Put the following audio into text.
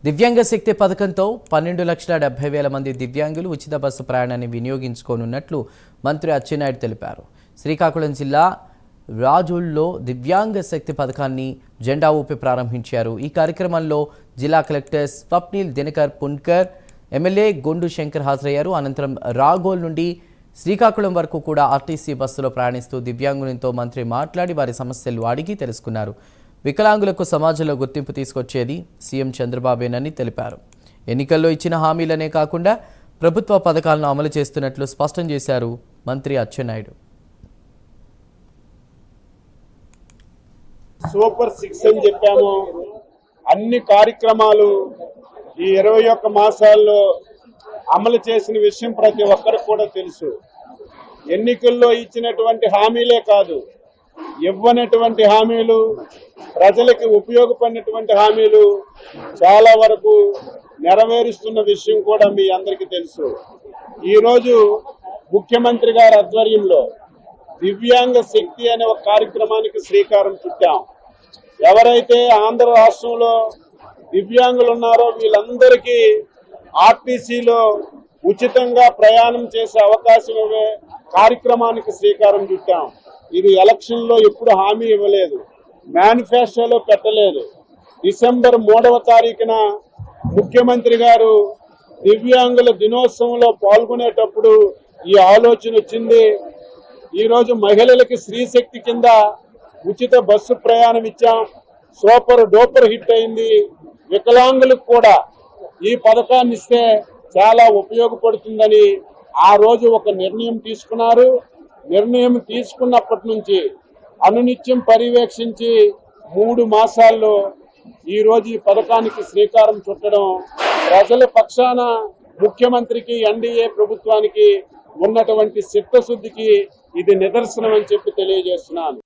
దివ్యాంగ శక్తి పథకంతో 12,70,000 మంది దివ్యాంగులు ఉచిత బస్సు ప్రయాణాన్ని వినియోగించుకోనున్నట్లు మంత్రి అచ్చెన్నాయుడు తెలిపారు. శ్రీకాకుళం జిల్లా రాజోల్లో దివ్యాంగ శక్తి పథకాన్ని జెండా ఊపి ప్రారంభించారు. ఈ కార్యక్రమంలో జిల్లా కలెక్టర్ స్వప్నిల్ దినకర్ పున్కర్, ఎమ్మెల్యే గొండు శంకర్ హాజరయ్యారు. అనంతరం రాగోల్ నుండి శ్రీకాకుళం వరకు కూడా ఆర్టీసీ బస్సులో ప్రయాణిస్తూ దివ్యాంగులతో మంత్రి మాట్లాడి వారి సమస్యలు అడిగి తెలుసుకున్నారు. వికలాంగులకు సమాజంలో గుర్తింపు తీసుకొచ్చేది సీఎం చంద్రబాబేనని తెలిపారు. ఎన్నికల్లో ఇచ్చిన హామీలనే కాకుండా ప్రభుత్వ పథకాలను అమలు చేస్తున్నట్లు స్పష్టం చేశారు మంత్రి అచ్చెన్నాయుడు. సూపర్ 6 అని చెప్పాము. అన్ని కార్యక్రమాలు ఈ 21 మాసాల్లో అమలు చేసిన విషయం ప్రతి ఒక్కరికి కూడా తెలుసు. ఎన్నికల్లో ఇచ్చినటువంటి హామీలే కాదు, ఇవ్వనటువంటి హామీలు, ప్రజలకు ఉపయోగపడినటువంటి హామీలు చాలా వరకు నెరవేరుస్తున్న విషయం కూడా మీ అందరికీ తెలుసు. ఈరోజు ముఖ్యమంత్రి గారి ఆధ్వర్యంలో దివ్యాంగ శక్తి అనే ఒక కార్యక్రమానికి శ్రీకారం చుట్టాం. ఎవరైతే ఆంధ్ర రాష్ట్రంలో దివ్యాంగులు ఉన్నారో వీళ్ళందరికీ ఆర్టీసీలో ఉచితంగా ప్రయాణం చేసే అవకాశం ఇవ్వే కార్యక్రమానికి శ్రీకారం చుట్టాం. ఇది ఎలక్షన్లో ఎప్పుడు హామీ ఇవ్వలేదు, మేనిఫెస్టోలో పెట్టలేదు. డిసెంబర్ 3వ తారీఖున ముఖ్యమంత్రి గారు దివ్యాంగుల దినోత్సవంలో పాల్గొనేటప్పుడు ఈ ఆలోచన వచ్చింది. ఈరోజు మహిళలకి స్త్రీశక్తి కింద ఉచిత బస్సు ప్రయాణం ఇచ్చాం. సూపర్ డూపర్ హిట్ అయింది. వికలాంగులకు కూడా ఈ పథకాన్ని ఇస్తే చాలా ఉపయోగపడుతుందని ఆ రోజు ఒక నిర్ణయం తీసుకున్నారు. నిర్ణయం తీసుకున్నప్పటి నుంచి అనునిత్యం పర్యవేక్షించి 3 మాసాల్లో ఈరోజు ఈ పథకానికి శ్రీకారం చుట్టడం ప్రజల పక్షాన ముఖ్యమంత్రికి, ఎన్డీఏ ప్రభుత్వానికి ఉన్నటువంటి చిత్తశుద్ధికి ఇది నిదర్శనం అని చెప్పి తెలియజేస్తున్నాను.